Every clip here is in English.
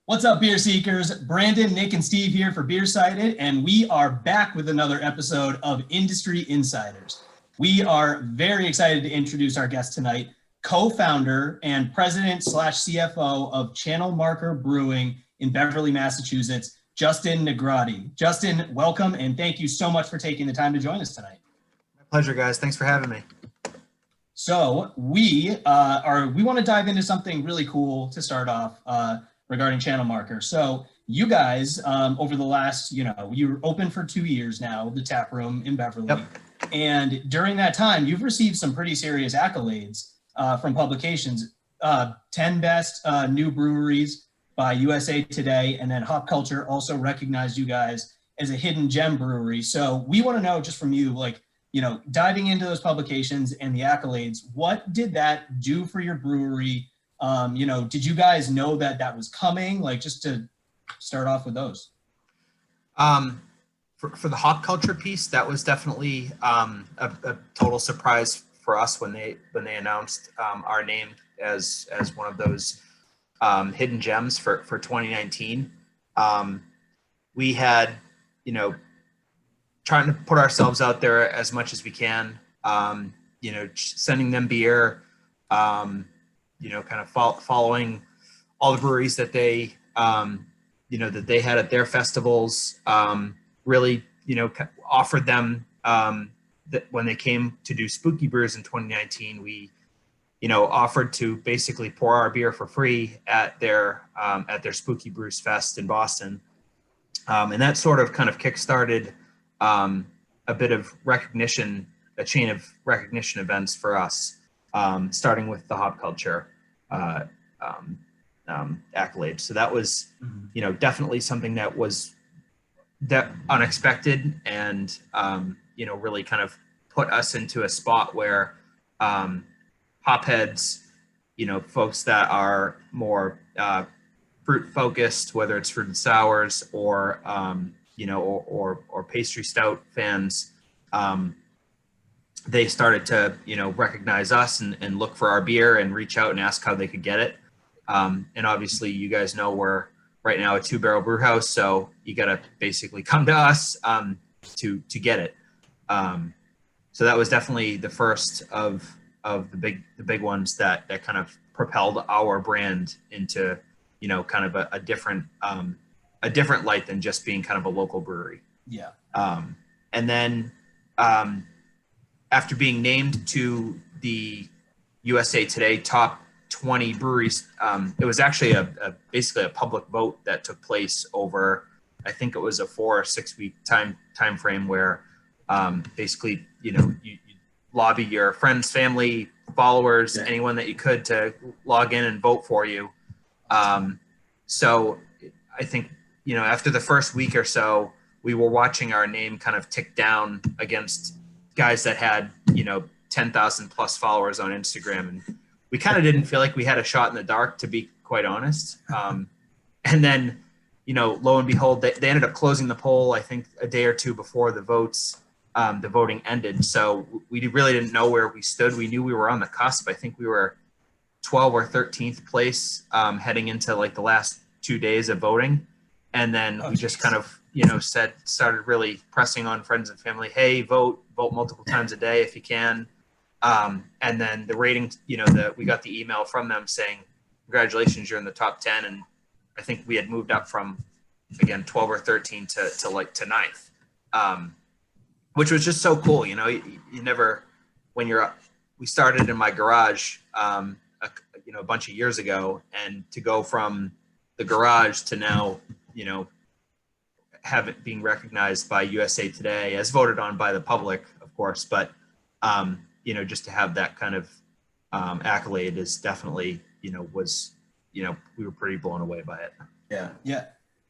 What's up, beer seekers? Brandon, Nick, and Steve here for BeerSighted, and we are back with another episode of Industry Insiders. We are very excited to introduce our guest tonight, co-founder and president / CFO of Channel Marker Brewing in Beverly, Massachusetts, Justin Negrotti. Justin, welcome, and thank you so much for taking the time to join us tonight. My pleasure, guys. Thanks for having me. So we want to dive into something really cool to start off regarding Channel Marker. So you guys, over the last, you're open for 2 years now, the tap room in Beverly. Yep. And during that time, you've received some pretty serious accolades from publications. 10 best new breweries by USA Today, and then Hop Culture also recognized you guys as a hidden gem brewery. So we want to know just from you, diving into those publications and the accolades, what did that do for your brewery? Did you guys know that was coming? Just to start off with those. For the Hop Culture piece, that was definitely a total surprise for us when they announced our name as one of those hidden gems for 2019. We had, trying to put ourselves out there as much as we can, sending them beer, kind of following all the breweries that they, that they had at their festivals, really, offered them that when they came to do Spooky Brews in 2019, we, offered to basically pour our beer for free at their Spooky Brews Fest in Boston. And that sort of kind of kickstarted a bit of recognition, a chain of recognition events for us, starting with the Hop Culture accolade. So that was, definitely something that was unexpected and, really kind of put us into a spot where hopheads, folks that are more fruit focused, whether it's fruit and sours or, or pastry stout fans, they started to, recognize us and look for our beer and reach out and ask how they could get it. And obviously you guys know we're right now a 2-barrel brew house, so you got to basically come to us to get it. So that was definitely the first of the big ones that kind of propelled our brand into, kind of a different light than just being kind of a local brewery. Yeah. And then after being named to the USA Today top 20 breweries, it was actually basically a public vote that took place over, I think it was a 4 or 6 week time frame where basically, you lobby your friends, family, followers, anyone that you could to log in and vote for you. So I think, after the first week or so, we were watching our name kind of tick down against guys that had, 10,000 plus followers on Instagram. And we kind of didn't feel like we had a shot in the dark, to be quite honest. And then, lo and behold, they ended up closing the poll, I think a day or two before the voting ended. So we really didn't know where we stood. We knew we were on the cusp. I think we were 12 or 13th place heading into the last 2 days of voting. And then we just kind of, started really pressing on friends and family, hey, vote multiple times a day if you can. And then the rating, we got the email from them saying, congratulations, you're in the top 10. And I think we had moved up from, again, 12 or 13 to ninth, which was just so cool. You never, we started in my garage, a bunch of years ago, and to go from the garage to now, have it being recognized by USA Today as voted on by the public, of course, but just to have that kind of accolade is definitely, we were pretty blown away by it. Yeah.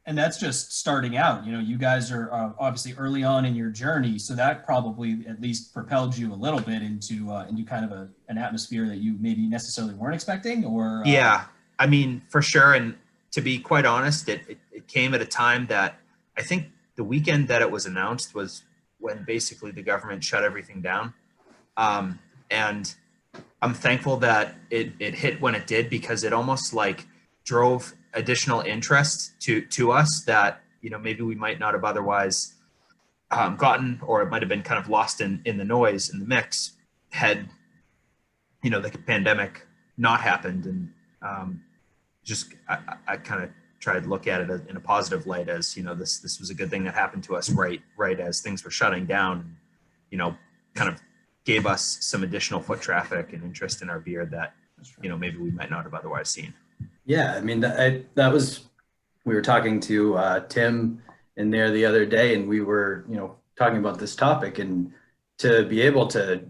And that's just starting out. You guys are obviously early on in your journey, so that probably at least propelled you a little bit into kind of an atmosphere that you maybe necessarily weren't expecting, or yeah, I mean, for sure. And to be quite honest, it came at a time that I think the weekend that it was announced was when basically the government shut everything down. And I'm thankful that it hit when it did, because it almost drove additional interest to us that, maybe we might not have otherwise gotten, or it might have been kind of lost in the noise, in the mix, had, the pandemic not happened. And I kind of tried to look at it in a positive light as, this was a good thing that happened to us right as things were shutting down, kind of gave us some additional foot traffic and interest in our beer that, maybe we might not have otherwise seen. Yeah, I mean, that was, we were talking to Tim in there the other day, and we were, talking about this topic, and to be able to,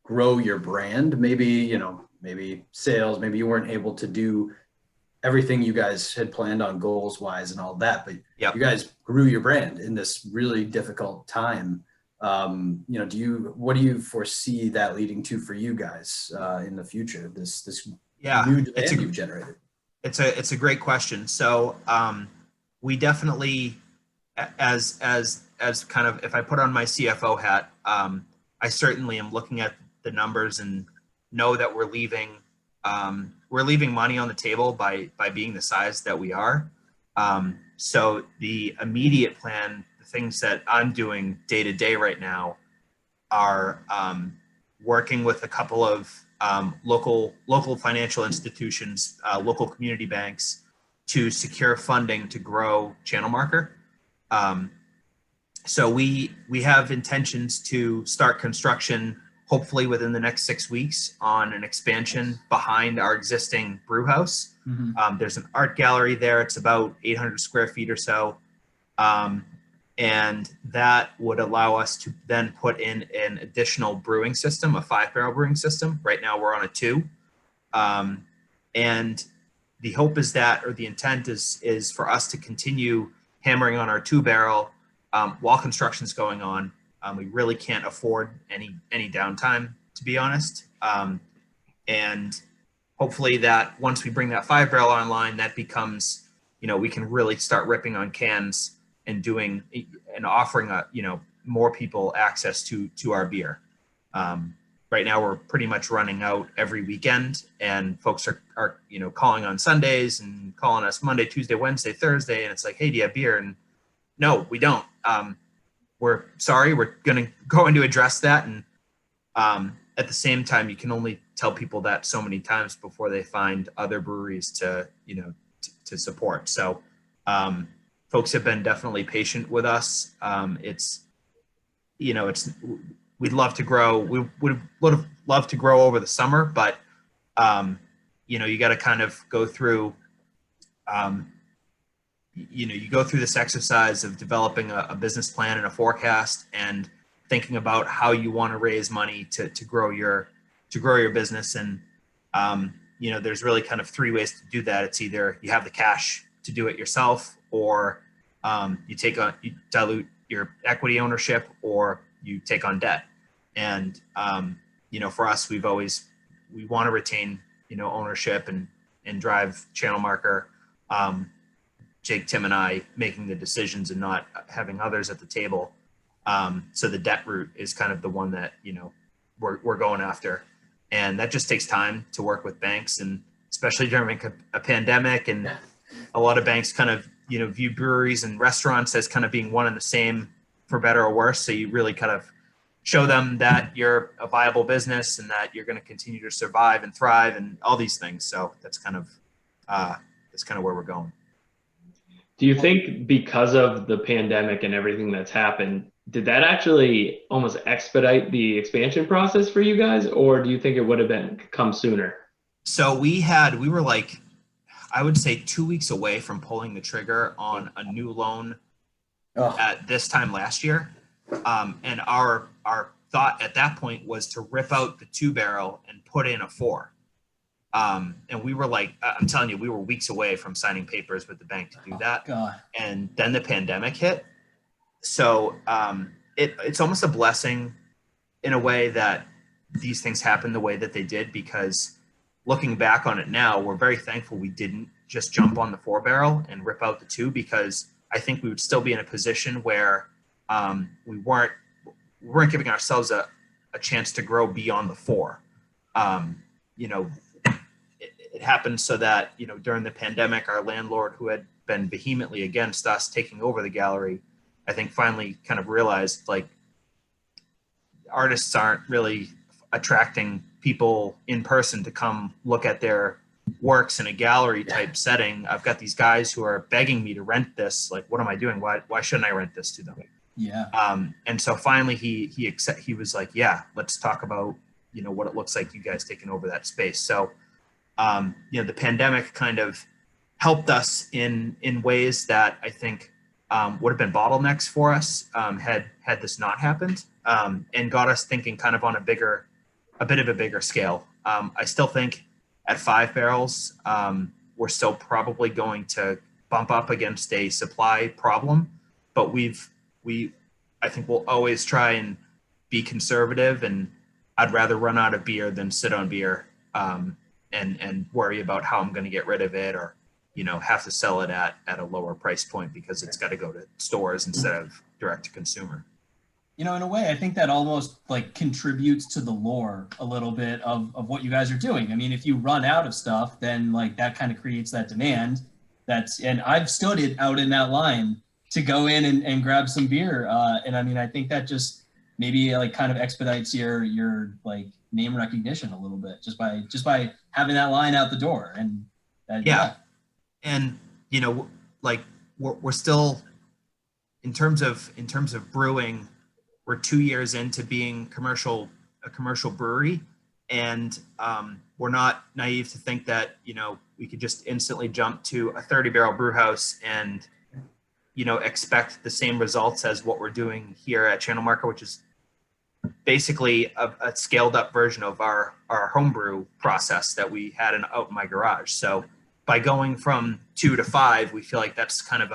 grow your brand, maybe, maybe sales, maybe you weren't able to do everything you guys had planned on goals wise and all that, but Yep. you guys grew your brand in this really difficult time. What do you foresee that leading to for you guys in the future? This new demand you've generated. It's a great question. So we definitely, as kind of, if I put on my CFO hat, I certainly am looking at the numbers and know that we're leaving money on the table by being the size that we are. So the immediate plan, the things that I'm doing day to day right now, are working with a couple of local financial institutions, local community banks, to secure funding to grow Channel Marker. So we have intentions to start construction hopefully within the next 6 weeks on an expansion behind our existing brew house. Mm-hmm. There's an art gallery there. It's about 800 square feet or so. And that would allow us to then put in an additional brewing system, a 5-barrel brewing system. Right now we're on a 2. And the hope is that, or the intent is for us to continue hammering on our 2-barrel while construction's going on. We really can't afford any downtime, to be honest. And hopefully that once we bring that 5-barrel online, that becomes, we can really start ripping on cans and doing and offering more people access to our beer. Right now we're pretty much running out every weekend, and folks are calling on Sundays and calling us Monday, Tuesday, Wednesday, Thursday, and it's like, hey, do you have beer? And no, we don't. We're sorry, we're going to go in to address that. And at the same time, you can only tell people that so many times before they find other breweries to support. So folks have been definitely patient with us. We'd love to grow. We would have loved to grow over the summer, but you got to kind of go through, you go through this exercise of developing a business plan and a forecast, and thinking about how you want to raise money to grow your business. And there's really kind of 3 ways to do that. It's either you have the cash to do it yourself, or you dilute your equity ownership, or you take on debt. And for us, we want to retain ownership and drive Channel Marker. Jake, Tim, and I making the decisions and not having others at the table. So the debt route is kind of the one that we're going after, and that just takes time to work with banks, and especially during a pandemic. And a lot of banks kind of view breweries and restaurants as kind of being one and the same, for better or worse. So you really kind of show them that you're a viable business and that you're going to continue to survive and thrive and all these things. So that's kind of where we're going. Do you think because of the pandemic and everything that's happened, did that actually almost expedite the expansion process for you guys, or do you think it would have come sooner? So we were like, I would say 2 weeks away from pulling the trigger on a new loan at this time last year. And our thought at that point was to rip out the 2-barrel and put in a 4. And we were like, I'm telling you, we were weeks away from signing papers with the bank to do that. God. And then the pandemic hit. So it's almost a blessing in a way that these things happened the way that they did, because looking back on it now, we're very thankful we didn't just jump on the 4-barrel and rip out the 2, because I think we would still be in a position where we weren't giving ourselves a chance to grow beyond the 4. it happened so that, you know, during the pandemic, our landlord, who had been vehemently against us taking over the gallery, I think finally kind of realized, like, artists aren't really attracting people in person to come look at their works in a gallery type setting. I've got these guys who are begging me to rent this. Like, what am I doing? Why shouldn't I rent this to them? Yeah. And so finally he was like, yeah, let's talk about, you know, what it looks like you guys taking over that space. So, you know, the pandemic kind of helped us in ways that I think would have been bottlenecks for us had this not happened, and got us thinking kind of on a bit of a bigger scale. I still think at 5 barrels, we're still probably going to bump up against a supply problem, but I think we'll always try and be conservative, and I'd rather run out of beer than sit on beer, and worry about how I'm going to get rid of it, or, you know, have to sell it at a lower price point because it's got to go to stores instead of direct to consumer. You know, in a way, I think that almost like contributes to the lore a little bit of what you guys are doing. I mean, if you run out of stuff, then like that kind of creates that demand. And I've stood it out in that line to go in and grab some beer. And I mean, I think that just maybe like kind of expedites your like name recognition a little bit just by having that line out the door. And yeah. And, you know, like we're still, in terms of brewing, we're 2 years into being a commercial brewery, and we're not naive to think that, you know, we could just instantly jump to a 30 barrel brew house and, you know, expect the same results as what we're doing here at Channel Market, which is basically a scaled up version of our homebrew process that we had out in my garage. So by going from 2 to 5, we feel like that's kind of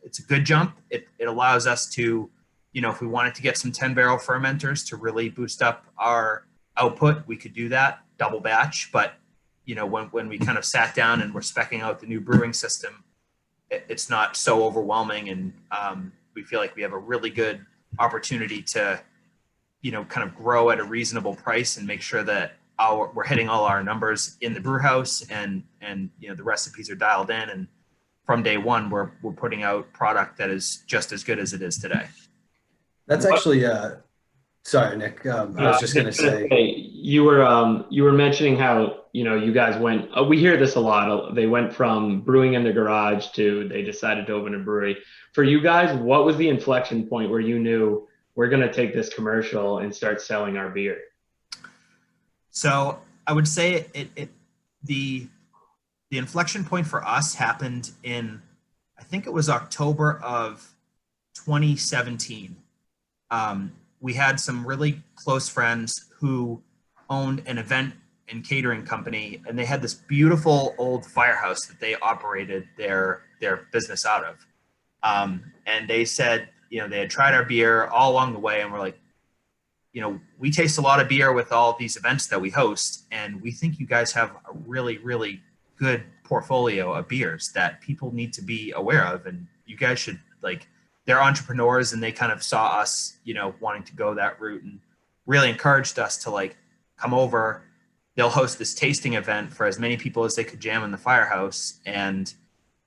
it's a good jump. It allows us to, you know, if we wanted to get some 10 barrel fermenters to really boost up our output, we could do that double batch. But, you know, when we kind of sat down and we're speccing out the new brewing system, it's not so overwhelming. And we feel like we have a really good opportunity to, you know, kind of grow at a reasonable price and make sure that we're hitting all our numbers in the brew house, and, you know, the recipes are dialed in. And from day one, we're putting out product that is just as good as it is today. That's actually, sorry, Nick. I was just going to say, you were mentioning how, you know, you guys went. We hear this a lot. They went from brewing in the garage to they decided to open a brewery. For you guys, what was the inflection point where you knew we're going to take this commercial and start selling our beer? So I would say the inflection point for us happened in, I think it was October of 2017. We had some really close friends who owned an event and catering company, and they had this beautiful old firehouse that they operated their business out of. And they said, you know, they had tried our beer all along the way, and we're like, you know, we taste a lot of beer with all these events that we host, and we think you guys have a really, really good portfolio of beers that people need to be aware of, and you guys should, like, they're entrepreneurs, and they kind of saw us, you know, wanting to go that route, and really encouraged us to, like, come over. They'll host this tasting event for as many people as they could jam in the firehouse, and,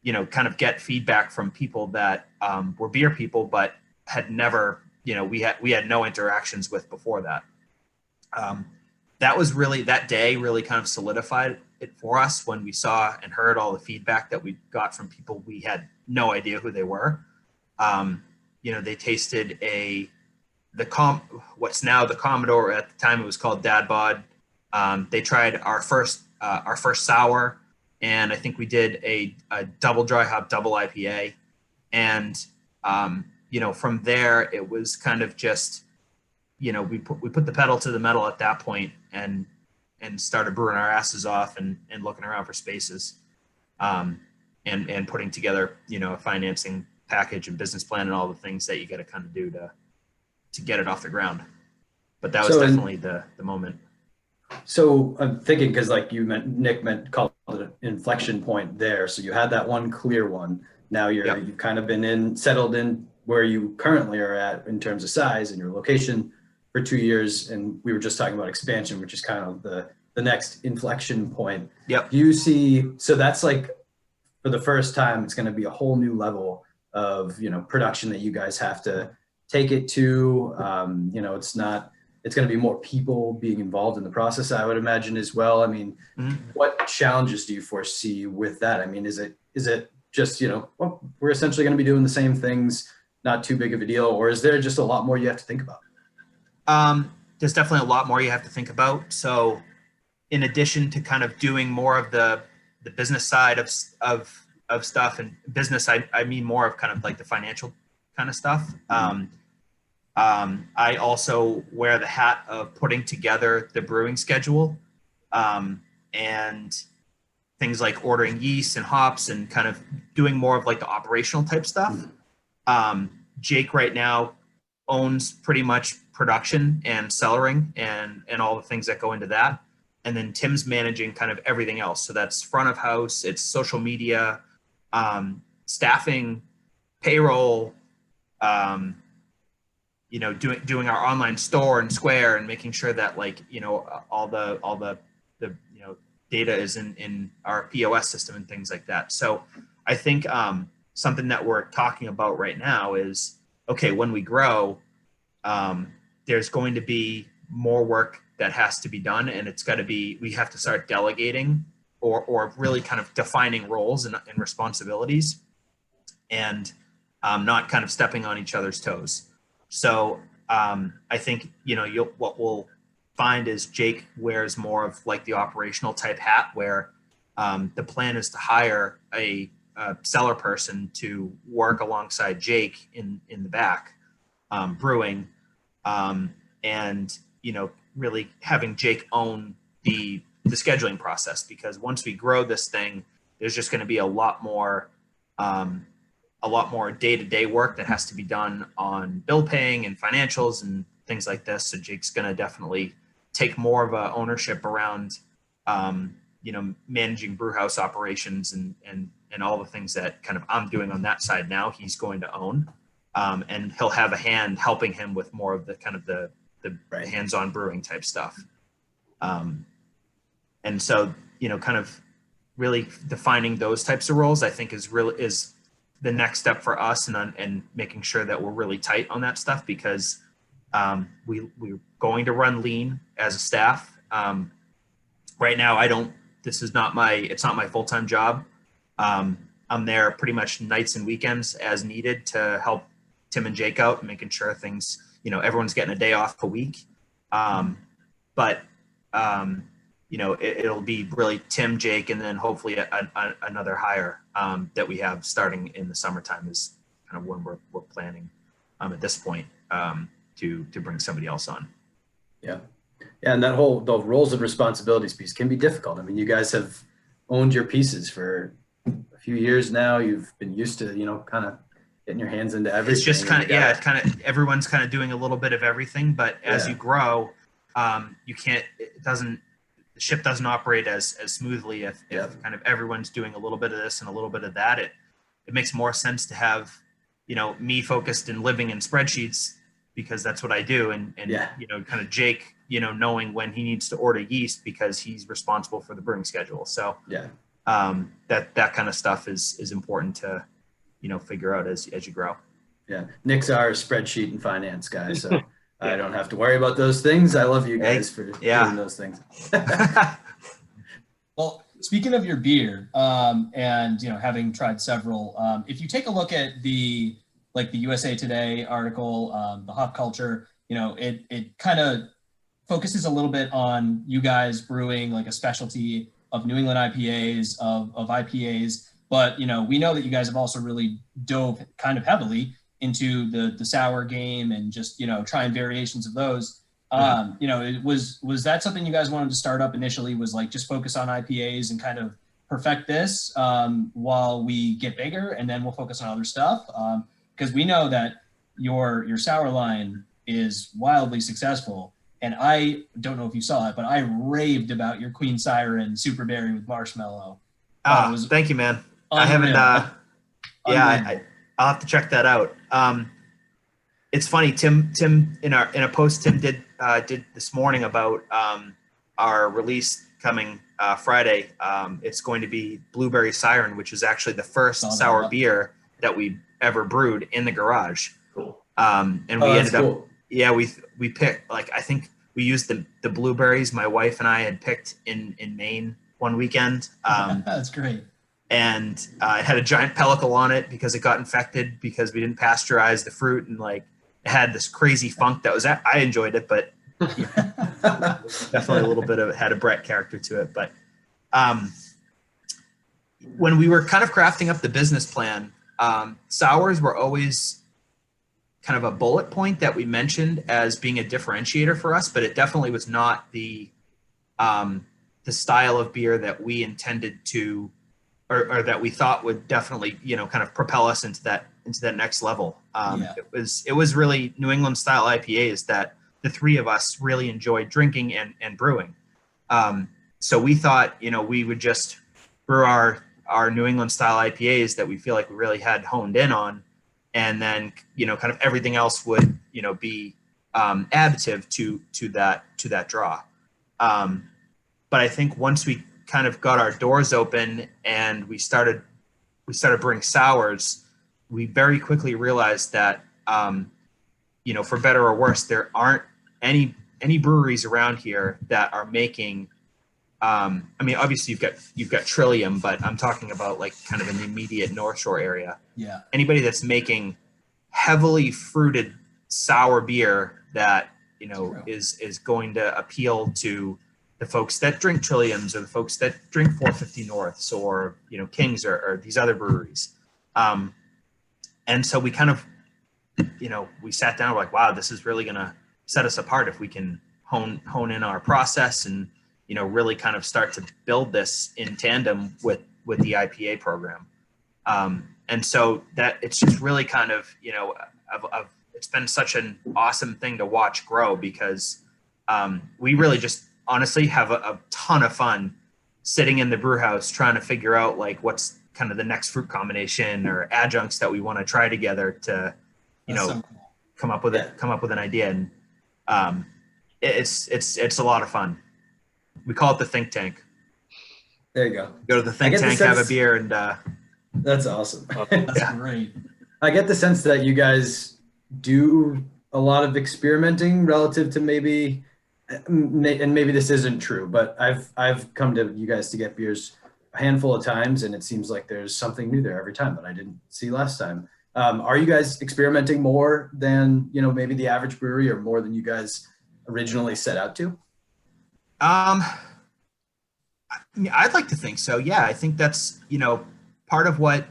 you know, kind of get feedback from people that were beer people, but had never, you know, we had no interactions with before that. That day really kind of solidified it for us when we saw and heard all the feedback that we got from people we had no idea who they were. You know, they tasted what's now the Commodore. At the time it was called Dad Bod. They tried our first sour, and I think we did a double dry hop double IPA. And, you know, from there it was kind of just, you know, we put the pedal to the metal at that point and started brewing our asses off and looking around for spaces, and putting together, you know, a financing package and business plan and all the things that you got to kind of do to get it off the ground. But that was definitely the moment. So I'm thinking, because like Nick called it an inflection point there. So you had that one clear one. Now you've kind of been settled in where you currently are at in terms of size and your location for 2 years. And we were just talking about expansion, which is kind of the the next inflection point. Yep. Do you see, so that's like, for the first time, it's going to be a whole new level of, you know, production that you guys have to take it to. You know, it's going to be more people being involved in the process, I would imagine, as well. I mean, what challenges do you foresee with that? I mean, is it just, you know, well, we're essentially going to be doing the same things, not too big of a deal, or is there just a lot more you have to think about? There's definitely a lot more you have to think about. So in addition to kind of doing more of the business side of stuff, and business, I mean more of kind of like the financial kind of stuff. I also wear the hat of putting together the brewing schedule, and things like ordering yeast and hops and kind of doing more of like the operational type stuff. Jake right now owns pretty much production and cellaring and all the things that go into that. And then Tim's managing kind of everything else. So that's front of house, it's social media, staffing, payroll, you know, doing our online store and Square, and making sure that, like, you know, all the you know, data is in our POS system and things like that. So I think something that we're talking about right now is, okay, when we grow, there's going to be more work that has to be done, and it's got to be, we have to start delegating or really kind of defining roles and responsibilities, and not kind of stepping on each other's toes. So I think, you know, what we'll find is Jake wears more of like the operational type hat, where the plan is to hire a cellar person to work alongside Jake in the back, brewing, and, you know, really having Jake own the scheduling process, because once we grow this thing, there's just going to be a lot more day-to-day work that has to be done on bill paying and financials and things like this. So Jake's going to definitely take more of a ownership around, you know, managing brew house operations and all the things that kind of I'm doing on that side now, he's going to own. And he'll have a hand helping him with more of the kind of the hands-on brewing type stuff. And so, you know, kind of really defining those types of roles, I think is the next step for us, and making sure that we're really tight on that stuff, because we're going to run lean as a staff. Right now, it's not my full-time job. I'm there pretty much nights and weekends as needed to help Tim and Jake out, making sure things, you know, everyone's getting a day off a week. But you know, it'll be really Tim, Jake, and then hopefully another hire that we have starting in the summertime is kind of when we're planning at this point to bring somebody else on. Yeah. And the roles and responsibilities piece can be difficult. I mean, you guys have owned your pieces for a few years now. You've been used to, you know, kind of getting your hands into everything. It's just kind of, everyone's kind of doing a little bit of everything, but as you grow, the ship doesn't operate as smoothly if kind of everyone's doing a little bit of this and a little bit of that. It makes more sense to have, you know, me focused and living in spreadsheets, because that's what I do. And you know, kind of Jake, you know, knowing when he needs to order yeast because he's responsible for the brewing schedule. So that kind of stuff is important to, you know, figure out as you grow. Yeah. Nick's our spreadsheet and finance guy. So I don't have to worry about those things. I love you guys for doing those things. Well, speaking of your beer, and, you know, having tried several, if you take a look at the USA Today article, the hop culture, you know, it kind of focuses a little bit on you guys brewing like a specialty of New England IPAs, of IPAs. But, you know, we know that you guys have also really dove kind of heavily into the sour game and just, you know, trying variations of those. You know, was that something you guys wanted to start up initially, was like just focus on IPAs and kind of perfect this while we get bigger, and then we'll focus on other stuff? Because we know that your sour line is wildly successful. And I don't know if you saw it, but I raved about your Queen Siren Super Berry with marshmallow. Thank you, man. Unreal. I haven't, I'll have to check that out. It's funny, Tim in a post Tim did this morning about our release coming Friday. It's going to be Blueberry Siren, which is actually the first Saw that, sour yeah. beer that we ever brewed in the garage. Cool. And we Oh, that's ended up, cool. yeah, we picked, like, I think we used the blueberries my wife and I had picked in Maine one weekend. That's great. And it had a giant pellicle on it because it got infected because we didn't pasteurize the fruit, and like it had this crazy funk that was, I enjoyed it, but definitely a little bit of, had a Brett character to it. But when we were kind of crafting up the business plan, sours were always kind of a bullet point that we mentioned as being a differentiator for us, but it definitely was not the style of beer that we intended to, or that we thought would definitely, kind of propel us into that next level. Yeah. It was really New England style IPAs that the three of us really enjoyed drinking and brewing. So we thought, we would just brew our New England style IPAs that we feel like we really had honed in on, and then, kind of everything else would, be additive to that draw. But I think once we kind of got our doors open and we started brewing sours, we very quickly realized that, for better or worse, there aren't any breweries around here that are making, I mean, obviously you've got Trillium, but I'm talking about like kind of in the immediate North Shore area. Yeah. Anybody that's making heavily fruited sour beer that, True. is going to appeal to the folks that drink Trilliums, or the folks that drink 450 Norths, or, Kings, or these other breweries. And so we kind of, we sat down, we're like, wow, this is really going to set us apart if we can hone in our process and, really kind of start to build this in tandem with the IPA program. And so that it's just really kind of, it's been such an awesome thing to watch grow, because we really just honestly have a ton of fun sitting in the brew house trying to figure out like what's kind of the next fruit combination or adjuncts that we want to try together to, That's so cool. come up with an idea. And it's a lot of fun. We call it the think tank. There you go. Go to the think tank, have a beer, and That's awesome. That's Yeah. great. I get the sense that you guys do a lot of experimenting relative to maybe, and maybe this isn't true, but I've come to you guys to get beers a handful of times, and it seems like there's something new there every time that I didn't see last time. Are you guys experimenting more than, maybe the average brewery, or more than you guys originally set out to? I'd like to think so. Yeah, I think that's, part of what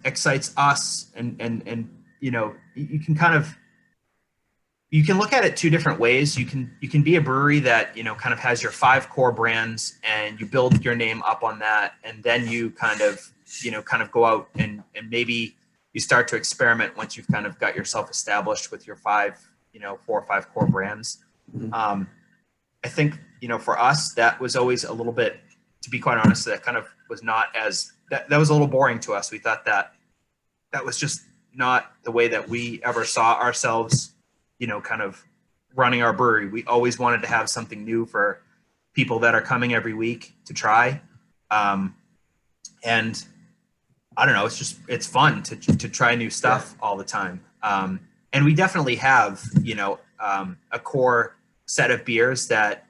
excites us, and you can kind of, you can look at it two different ways. You can be a brewery that, kind of has your 5 core brands, and you build your name up on that, and then you kind of go out and maybe you start to experiment once you've kind of got yourself established with your 4 or 5 core brands. Mm-hmm. I think, for us, that was always a little bit, to be quite honest, that kind of was not as, that was a little boring to us. We thought that was just not the way that we ever saw ourselves, kind of running our brewery. We always wanted to have something new for people that are coming every week to try. And I don't know, it's fun to try new stuff all the time. And we definitely have, a core set of beers that,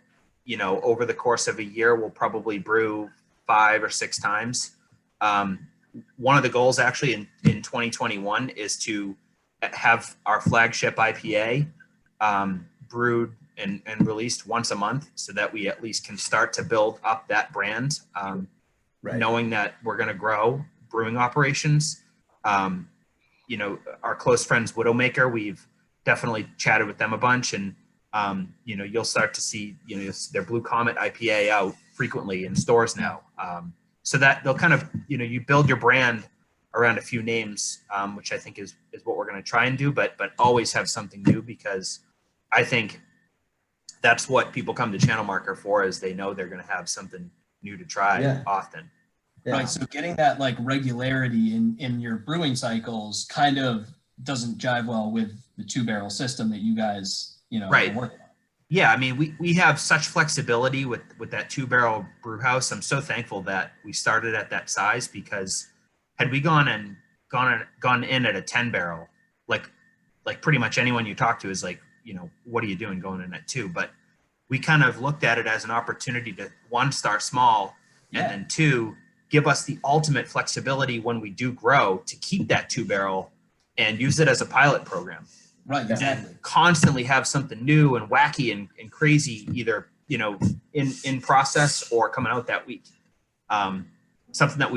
over the course of a year, we'll probably brew 5 or 6 times. One of the goals actually in 2021 is to have our flagship IPA brewed and released once a month, so that we at least can start to build up that brand, knowing that we're going to grow brewing operations. Our close friends Widowmaker, we've definitely chatted with them a bunch, and you'll start to see their Blue Comet IPA out frequently in stores now. So that they'll kind of, you build your brand around a few names, which I think is what we're going to try and do, but always have something new, because I think that's what people come to Channel Marker for, is they know they're going to have something new to try often. Yeah. Right. So getting that like regularity in your brewing cycles kind of doesn't jive well with the 2-barrel system that you guys, Right. are working on. Yeah, I memean, we have such flexibility with that 2-barrel brew house. I'm so thankful that we started at that size, because had we gone in at a 10-barrel, like pretty much anyone you talk to is like, what are you doing going in at 2? But we kind of looked at it as an opportunity to, one, start small, and then two, give us the ultimate flexibility when we do grow to keep that 2-barrel and use it as a pilot program. Right, exactly. And constantly have something new and wacky and crazy, either in process or coming out that week. Something that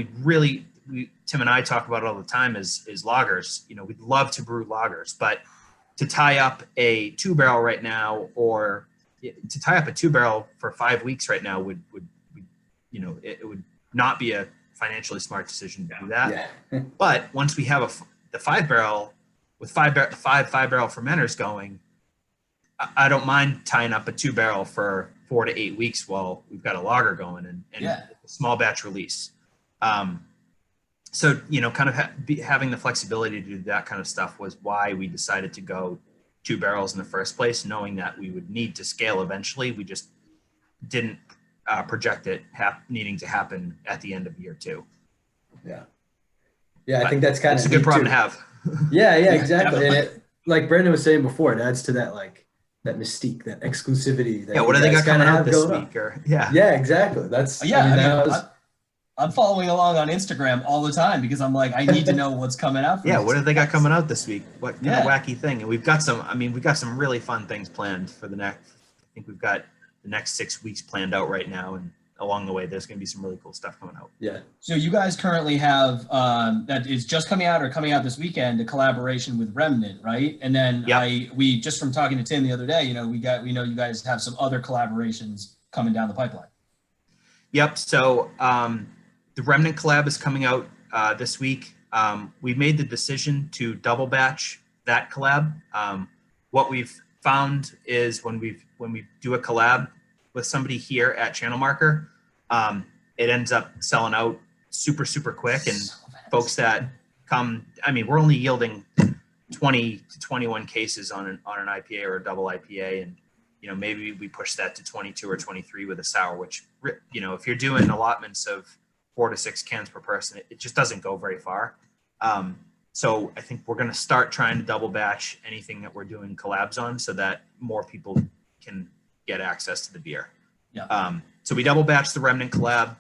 Tim and I talk about all the time is lagers. We'd love to brew lagers, but to tie up a 2-barrel right now, or to tie up a 2-barrel for 5 weeks right now would it would not be a financially smart decision to do that. Yeah. But once we have the 5-barrel with five 5-barrel fermenters going, I don't mind tying up a 2-barrel for 4 to 8 weeks while we've got a lager going and a small batch release. So, kind of having the flexibility to do that kind of stuff was why we decided to go 2 barrels in the first place, knowing that we would need to scale eventually. We just didn't project it needing to happen at the end of year 2. Yeah. Yeah, I think that's kind of a good problem to have. Yeah, exactly. And like Brendan was saying before, it adds to that that mystique, that exclusivity. That what do they got coming out this week? Yeah, exactly. That's I'm following along on Instagram all the time because I'm like, I need to know what's coming out. What have they got coming out this week? What kind of wacky thing? And we've got some really fun things planned for the next. I think we've got the next 6 weeks planned out right now, and along the way, there's going to be some really cool stuff coming out. Yeah. So you guys currently have that is just coming out or coming out this weekend, a collaboration with Remnant, right? And then we just from talking to Tim the other day, we know you guys have some other collaborations coming down the pipeline. Yep. So the Remnant collab is coming out this week. We made the decision to double batch that collab. What we've found is when we do a collab with somebody here at Channel Marker, it ends up selling out super, super quick. And folks that come, we're only yielding 20 to 21 cases on an IPA or a double IPA. And, maybe we push that to 22 or 23 with a sour, which, if you're doing allotments of 4 to 6 cans per person, it just doesn't go very far. So I think we're going to start trying to double batch anything that we're doing collabs on so that more people can get access to the beer. Yeah. So we double batched the Remnant collab.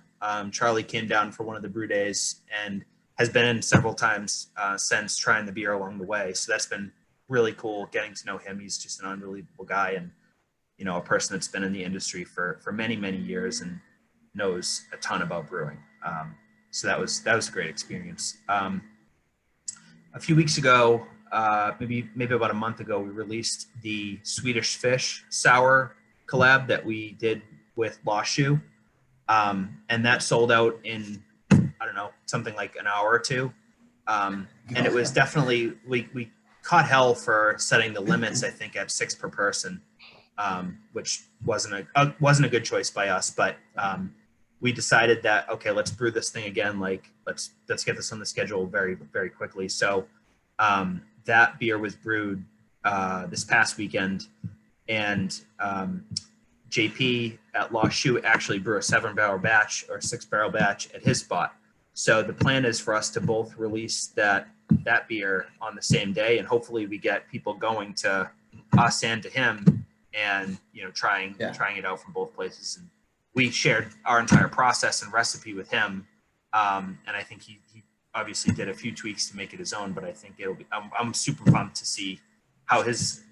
Charlie came down for one of the brew days and has been in several times since, trying the beer along the way. So that's been really cool getting to know him. He's just an unbelievable guy, and a person that's been in the industry for many, many years and knows a ton about brewing. So that was a great experience. A few weeks ago, maybe about a month ago, we released the Swedish Fish sour collab that we did with Lost Shoe. And that sold out in, something like an hour or two. And it was definitely, we caught hell for setting the limits, I think, at 6 per person, which wasn't a good choice by us. But we decided that, okay, let's brew this thing again. Let's get this on the schedule very, very quickly. So that beer was brewed this past weekend, and JP at Lost Shoe actually brew a 7-barrel batch or 6-barrel batch at his spot. So the plan is for us to both release that beer on the same day, and hopefully we get people going to us and to him, and trying it out from both places. And we shared our entire process and recipe with him, and I think he obviously did a few tweaks to make it his own. But I think it'll be. I'm super pumped to see how his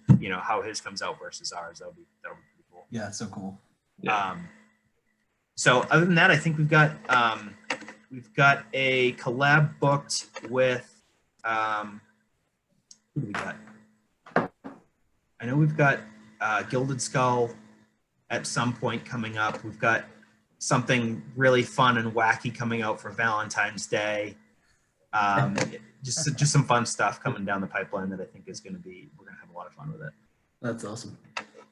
comes out versus ours. That'll be pretty cool. Yeah, it's so cool. Yeah. So other than that, I think we've got a collab booked with who do we got? I know we've got Gilded Skull at some point coming up. We've got something really fun and wacky coming out for Valentine's Day. Just some fun stuff coming down the pipeline that I think we're gonna have a lot of fun with it. That's awesome.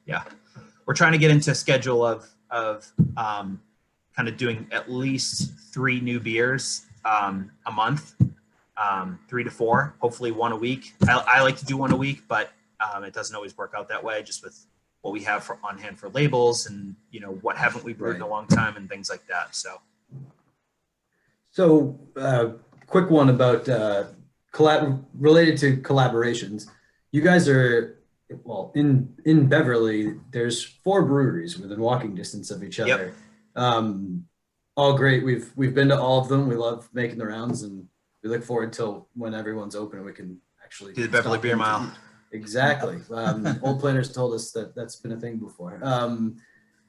Yeah, we're trying to get into a schedule of kind of doing at least 3 new beers a month, 3 to 4, hopefully 1 a week. I like to do 1 a week, but it doesn't always work out that way, just with what we have on hand for labels, and what haven't we brewed in a long time, and things like that. So, quick one about related to collaborations. You guys are, well, in Beverly, there's 4 breweries within walking distance of each other. Yep. All great. We've been to all of them. We love making the rounds, and we look forward till when everyone's open and we can actually do the Beverly Beer Mile. Exactly. Old planners told us that that's been a thing before.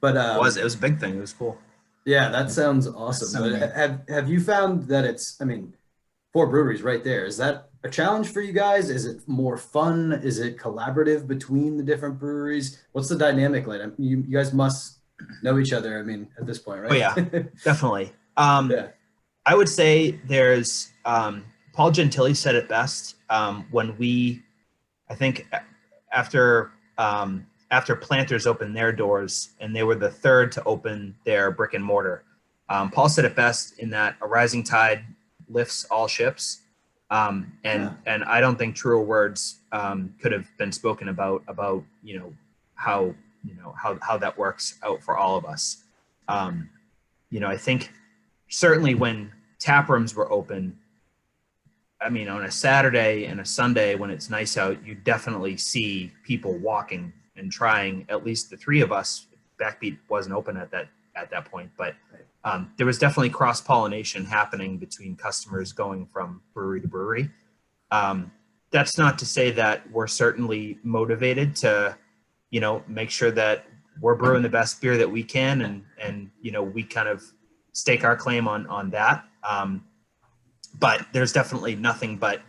But it was a big thing. It was cool. Yeah, that sounds awesome. But have you found that it's, 4 breweries right there. Is that a challenge for you guys? Is it more fun? Is it collaborative between the different breweries? What's the dynamic like? You guys must know each other, at this point, right? Oh, yeah, definitely. Yeah. I would say there's, Paul Gentili said it best when I think after Planters opened their doors, and they were the 3rd to open their brick and mortar. Paul said it best in that a rising tide lifts all ships. And I don't think truer words could have been spoken about how that works out for all of us. I think certainly when tap rooms were open, on a Saturday and a Sunday when it's nice out, you definitely see people walking and trying. At least the 3 of us, Backbeat wasn't open at that point, but there was definitely cross-pollination happening between customers going from brewery to brewery. That's not to say that we're certainly motivated to, make sure that we're brewing the best beer that we can, and we kind of stake our claim on that. But there's definitely nothing but,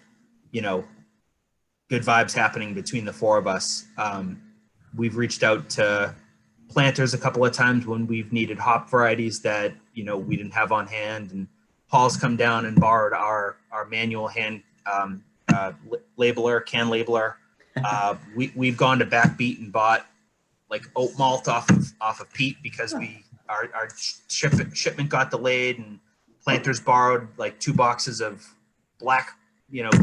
good vibes happening between the 4 of us. We've reached out to Planters a couple of times when we've needed hop varieties that, we didn't have on hand, and Paul's come down and borrowed our manual hand can labeler. We've gone to Backbeat and bought like oat malt off of Pete because our shipment got delayed, and Planters borrowed like 2 boxes of black,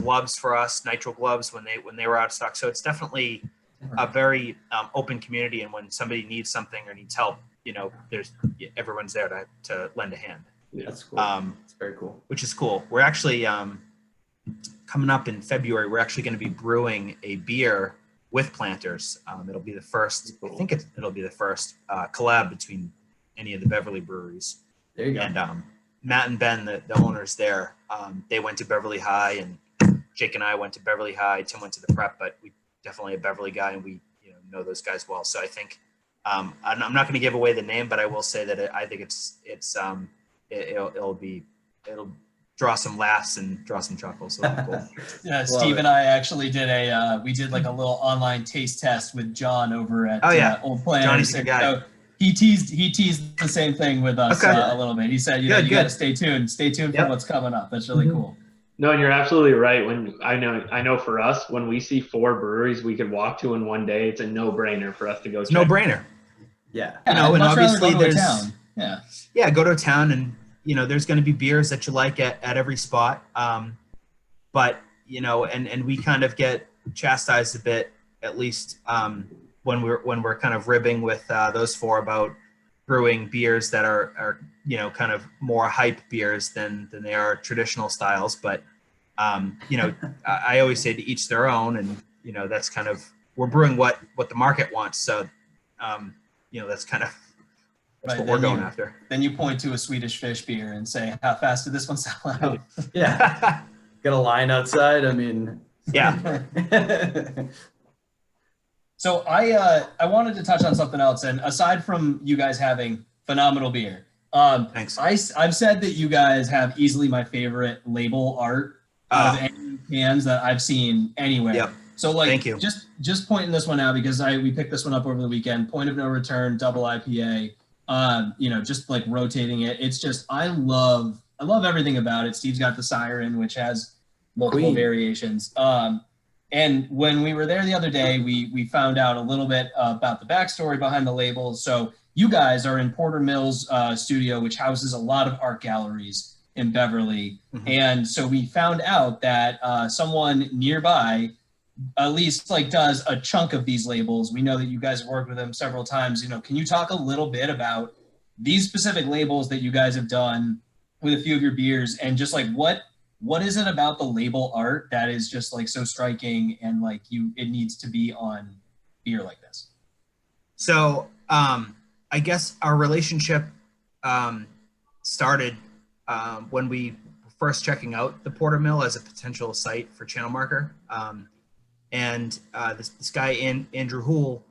gloves for us, nitrile gloves when they were out of stock. So it's definitely a very open community, and when somebody needs something or needs help, everyone's there to lend a hand. That's cool. It's very cool. Which is cool. We're actually coming up in February. We're actually going to be brewing a beer with Planters. It'll be the first. Cool. I think it'll be the first collab between any of the Beverly breweries. There you go. And Matt and Ben, the owners there, they went to Beverly High, and Jake and I went to Beverly High. Tim went to the prep, but we definitely a Beverly guy, and we know those guys well. So I think I'm not going to give away the name, but I will say that I think it'll draw some laughs and draw some chuckles. So cool. Yeah, Steve and I actually did we did like a little online taste test with John over at Old Planners. Johnny's a guy. So he teased the same thing with us a little bit. He said, you got to stay tuned for what's coming up. That's really cool. No, and you're absolutely right. When I know for us, when we see 4 breweries we could walk to in one day, it's a no-brainer for us to go. No brainer. Yeah. And obviously there's town. Yeah, go to a town, and there's going to be beers that you like at every spot. But and we kind of get chastised a bit, at least when we're kind of ribbing with those 4 about brewing beers that are kind of more hype beers than they are traditional styles. But I always say to each their own, and that's kind of, we're brewing what the market wants. So that's kind of what we're going after. Then you point to a Swedish Fish beer and say, how fast did this one sell out? Yeah. Got a line outside. Yeah. So I wanted to touch on something else. And aside from you guys having phenomenal beer, thanks. I've said that you guys have easily my favorite label art of any cans that I've seen anywhere. Yep. So thank you. Just pointing this one out because we picked this one up over the weekend. Point of No Return, double IPA. Just like rotating it. It's just I love everything about it. Steve's got the Siren, which has multiple variations. And when we were there the other day, we found out a little bit about the backstory behind the labels. So you guys are in Porter Mills studio, which houses a lot of art galleries in Beverly. Mm-hmm. And so we found out that someone nearby at least like does a chunk of these labels. We know that you guys have worked with him several times. You know, can you talk a little bit about these specific labels that you guys have done with a few of your beers, and just like what is it about the label art that is just like so striking and like it needs to be on beer like this? So I guess our relationship started when we were first checking out the Porter Mill as a potential site for channel marker. And this guy, Andrew Houle,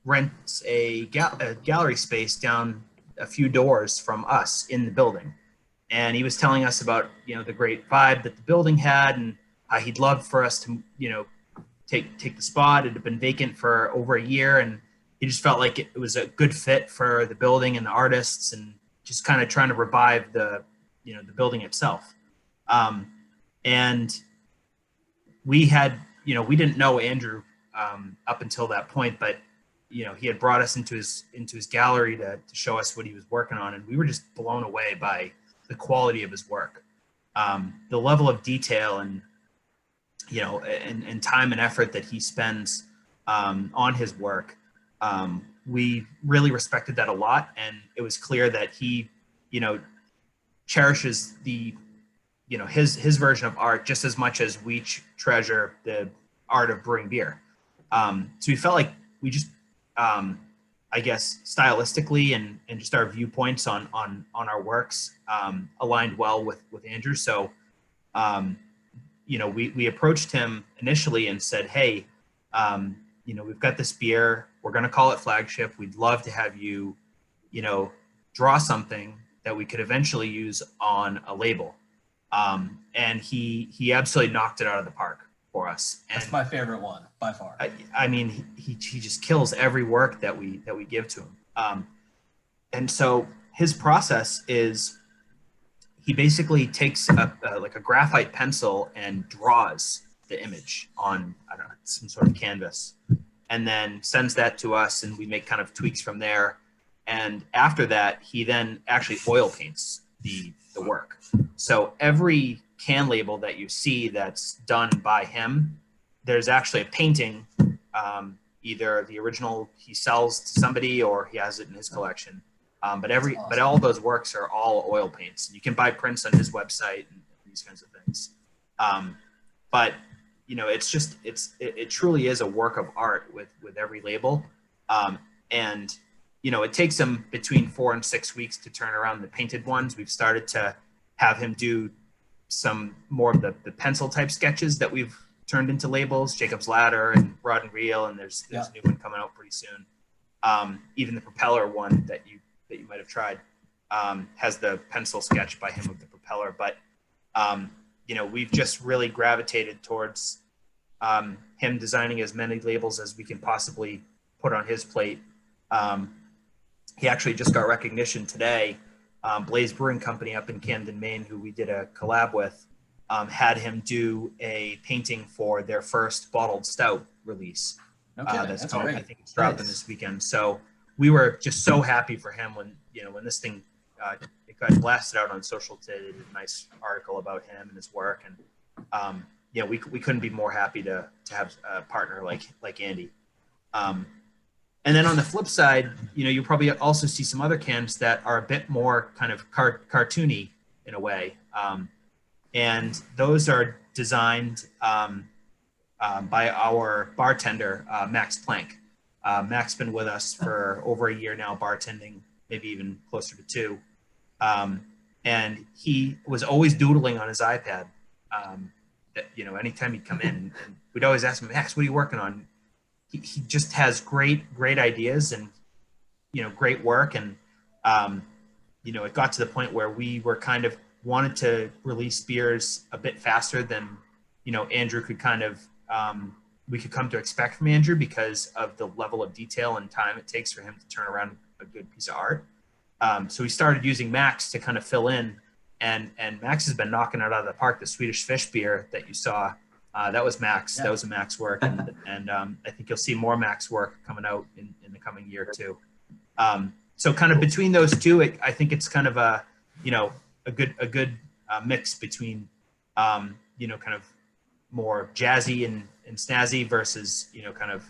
rents a gallery space down a few doors from us in the building. And he was telling us about, you know, the great vibe that the building had, and how he'd love for us to, you know, take the spot. It had been vacant for over a year, and he just felt like it was a good fit for the building and the artists, and just kind of trying to revive the, you know, the building itself. And we had, you know, we didn't know Andrew up until that point, but, you know, he had brought us into his gallery to show us what he was working on, and we were just blown away by the quality of his work, the level of detail and, you know, and time and effort that he spends on his work. We really respected that a lot, and it was clear that he, you know, cherishes the, you know, his version of art just as much as we treasure the art of brewing beer. So we felt like we just, I guess, stylistically and just our viewpoints on our works aligned well with Andrew. So, you know, we approached him initially and said, hey, you know, we've got this beer. We're going to call it Flagship. We'd love to have you, you know, draw something that we could eventually use on a label. And he absolutely knocked it out of the park for us. And That's my favorite one by far. I mean, he just kills every work that we give to him. And so his process is, he basically takes like a graphite pencil and draws the image on, I don't know, some sort of canvas, and then sends that to us, and we make kind of tweaks from there. And after that, he then actually oil paints the work. So every can label that you see that's done by him, there's actually a painting, either the original he sells to somebody or he has it in his collection. But awesome. But all those works are all oil paints. You can buy prints on his website and these kinds of things. But you know, it's just, it truly is a work of art with every label. And you know, it takes him between 4 and 6 weeks to turn around the painted ones. We've started to have him do some more of the pencil type sketches that we've turned into labels, Jacob's Ladder and Rod and Reel, and there's a new one coming out pretty soon. Even the propeller one that you might have tried has the pencil sketch by him of the propeller. But you know, we've just really gravitated towards him designing as many labels as we can possibly put on his plate. He actually just got recognition today. Blaze Brewing Company up in Camden, Maine, who we did a collab with, had him do a painting for their first bottled stout release. Okay, that's that's called, great. I think it's dropping this weekend. So we were just so happy for him when, you know, when this thing it got blasted out on social today. They did a nice article about him and his work, and you know, we couldn't be more happy to have a partner like Andy. And then on the flip side, you know, you'll probably also see some other cans that are a bit more kind of cartoony in a way. And those are designed by our bartender, Max Plank. Max been with us for over a year now, bartending, maybe even closer to 2. And he was always doodling on his iPad. You know, anytime he'd come in, and we'd always ask him, Max, what are you working on? He just has great ideas and, you know, great work. And, you know, it got to the point where we were kind of wanted to release beers a bit faster than, you know, Andrew could kind of, we could come to expect from Andrew because of the level of detail and time it takes for him to turn around a good piece of art. So we started using Max to kind of fill in, and Max has been knocking it out of the park. The Swedish Fish beer that you saw, that was Max. Yeah. That was a Max work, and I think you'll see more Max work coming out in the coming year too. So kind of between those two, I think it's kind of a, you know, a good mix between, you know, kind of more jazzy and snazzy versus, you know, kind of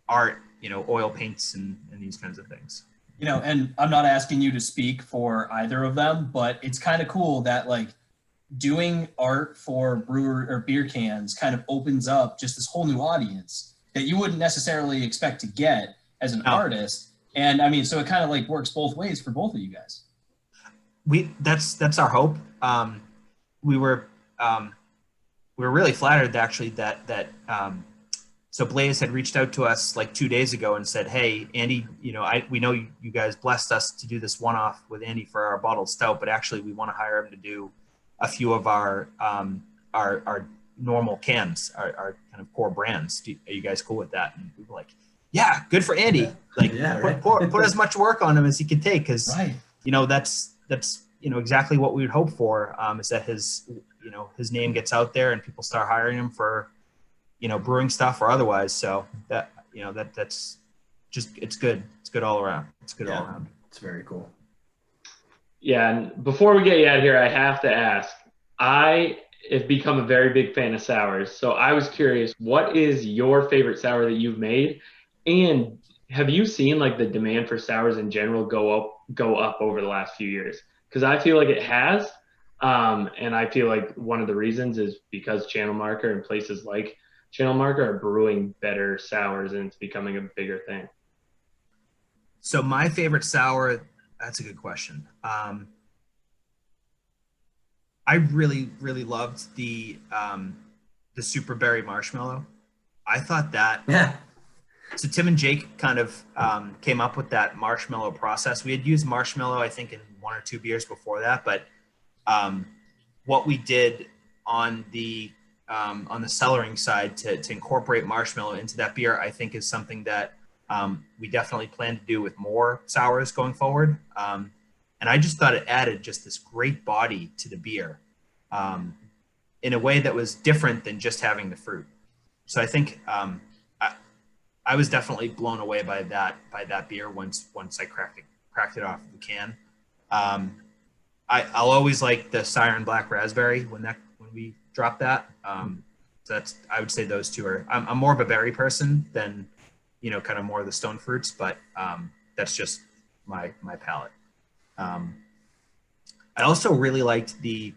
art, you know, oil paints and these kinds of things. You know, and I'm not asking you to speak for either of them, but it's kind of cool that like doing art for brewer or beer cans kind of opens up just this whole new audience that you wouldn't necessarily expect to get as an artist. And I mean, so it kind of like works both ways for both of you guys. That's our hope. We were really flattered actually that so Blaze had reached out to us like 2 days ago and said, "Hey, Andy, you know, we know you guys blessed us to do this one-off with Andy for our bottled stout, but actually we want to hire him to do a few of our normal cans, our kind of core brands. Are you guys cool with that?" And we were like, "Yeah, good for Andy. Like, put as much work on him as he can take, because you know that's you know exactly what we would hope for, is that his name gets out there and people start hiring him for, you know, brewing stuff or otherwise. So that, you know, that's just, it's good. It's good all around. It's good all around. It's very cool. Yeah. And before we get you out of here, I have to ask, I have become a very big fan of sours. So I was curious, what is your favorite sour that you've made? And have you seen like the demand for sours in general go up over the last few years? Because I feel like it has. And I feel like one of the reasons is because Channel Marker and places like Channel Marker are brewing better sours, and it's becoming a bigger thing. So my favorite sour, that's a good question. I really, really loved the super berry marshmallow. I thought that, so Tim and Jake kind of came up with that marshmallow process. We had used marshmallow, I think, in 1 or 2 beers before that, but what we did on the cellaring side to incorporate marshmallow into that beer, I think is something that we definitely plan to do with more sours going forward. And I just thought it added just this great body to the beer in a way that was different than just having the fruit. So I think I was definitely blown away by that beer once I cracked it off the can. I'll always like the Siren Black Raspberry when we drop that. So I would say those two are. I'm more of a berry person than, you know, kind of more of the stone fruits, but that's just my palate. I also really liked the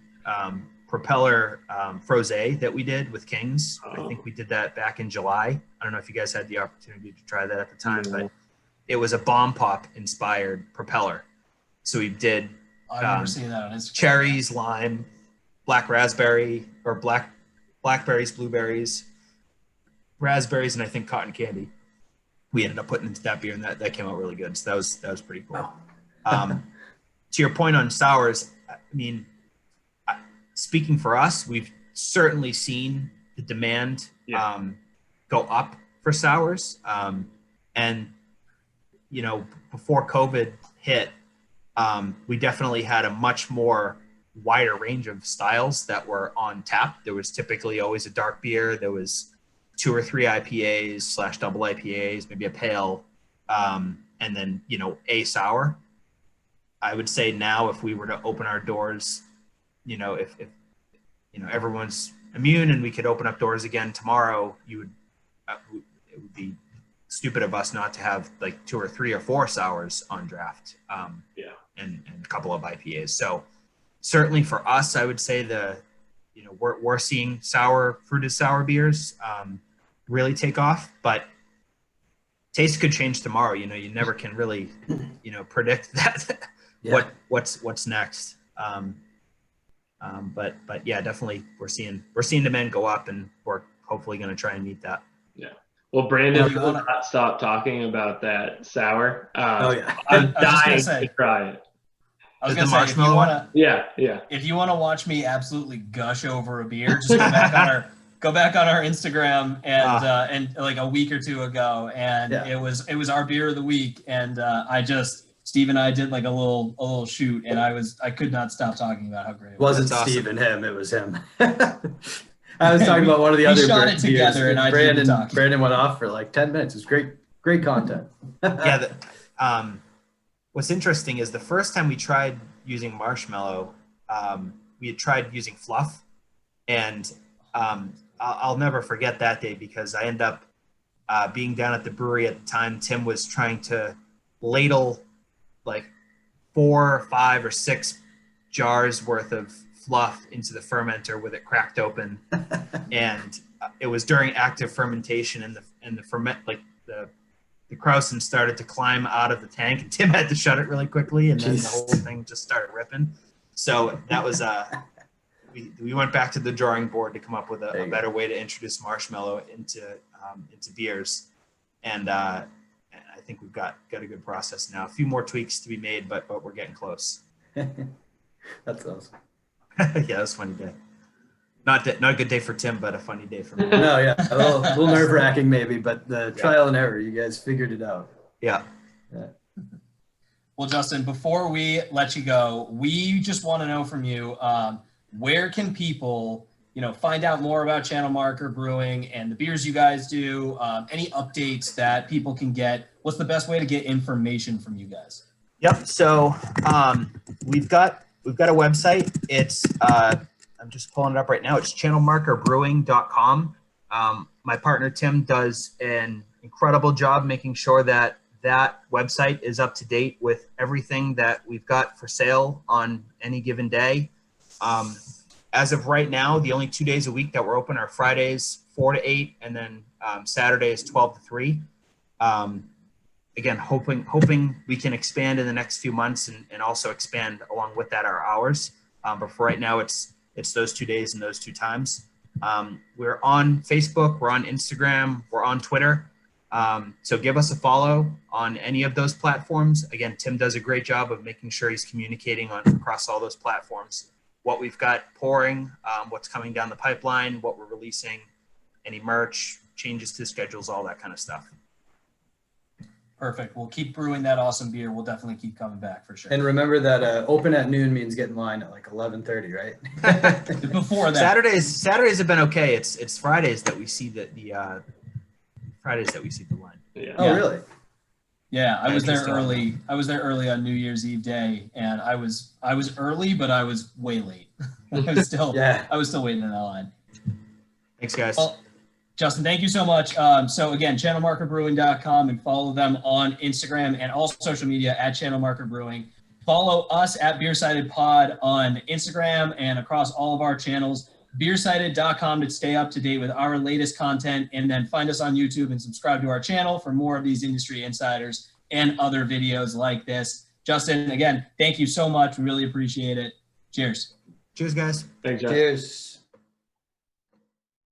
Propeller Frosé that we did with Kings. I think we did that back in July. I don't know if you guys had the opportunity to try that at the time, but it was a Bomb Pop inspired Propeller. So we did I've never seen that on Instagram. Cherries, lime, black raspberry, or blackberries, blueberries, raspberries, and I think cotton candy. We ended up putting into that beer, and that came out really good. So that was pretty cool. Wow. To your point on sours, I mean, speaking for us, we've certainly seen the demand go up for sours. And, you know, before COVID hit, we definitely had a much more wider range of styles that were on tap. There was typically always a dark beer. There was 2 or 3 IPAs / double IPAs, maybe a pale, and then, you know, a sour. I would say now if we were to open our doors, you know, if you know, everyone's immune and we could open up doors again tomorrow, it would be stupid of us not to have like 2 or 3 or 4 sours on draft. And a couple of IPAs. So certainly for us, I would say we're seeing fruited sour beers really take off, but taste could change tomorrow. You know, you never can really, you know, predict that what's next. But yeah, definitely we're seeing demand go up, and we're hopefully going to try and meet that. Yeah. Well, Brandon will not stop talking about that sour. Yeah. I'm dying to try it. I was going to say, if you want to, if you want to watch me absolutely gush over a beer, just go back on our Instagram and like a week or 2 ago, and it was our beer of the week, and Steve and I did like a little shoot, and I could not stop talking about how great it was. It wasn't Steve and him, it was him. I was talking about one of the other shot it together, and Brandon went off for like 10 minutes. It was great content. What's interesting is the first time we tried using marshmallow, we had tried using fluff, and I'll never forget that day because I ended up being down at the brewery at the time. Tim was trying to ladle like 4, 5, or 6 jars worth of fluff into the fermenter with it cracked open, and it was during active fermentation, and the ferment, like the krausen started to climb out of the tank, and Tim had to shut it really quickly, and then the whole thing just started ripping. So that was we went back to the drawing board to come up with a better way to introduce marshmallow into beers, and I think we've got a good process now. A few more tweaks to be made, but we're getting close. That's awesome. Yeah, that's a funny day. Not a good day for Tim, but a funny day for me. No, yeah, a little nerve-wracking maybe, but the trial and error, you guys figured it out. Yeah. Well, Justin, before we let you go, we just want to know from you, where can people, find out more about Channel Marker Brewing and the beers you guys do? Any updates that people can get? What's the best way to get information from you guys? Yep. So we've got a website. It's I'm just pulling it up right now. It's channelmarkerbrewing.com. My partner Tim does an incredible job making sure that website is up to date with everything that we've got for sale on any given day. As of right now, the only 2 days a week that we're open are Fridays 4 to 8, and then Saturdays 12 to 3. Again, hoping we can expand in the next few months and also expand along with that our hours. But for right now, it's those 2 days and those 2 times. We're on Facebook, we're on Instagram, we're on Twitter. So give us a follow on any of those platforms. Again, Tim does a great job of making sure he's communicating across all those platforms what we've got pouring, what's coming down the pipeline, what we're releasing, any merch, changes to schedules, all that kind of stuff. Perfect. We'll keep brewing that awesome beer. We'll definitely keep coming back for sure. And remember that open at noon means get in line at like 11:30, right? Before that, Saturdays have been okay. It's Fridays that we see the Fridays that we see the line. Yeah. Oh, really? yeah, I was there early. I was there early on New Year's Eve day, and I was early, but I was way late. I was still waiting in that line. Thanks, guys. Well, Justin, thank you so much. So again, channelmarkerbrewing.com, and follow them on Instagram and all social media at Channel Marker Brewing. Follow us at BeerSighted Pod on Instagram and across all of our channels. BeerSighted.com to stay up to date with our latest content, and then find us on YouTube and subscribe to our channel for more of these industry insiders and other videos like this. Justin, again, thank you so much. We really appreciate it. Cheers. Cheers, guys. Thanks, John. Cheers.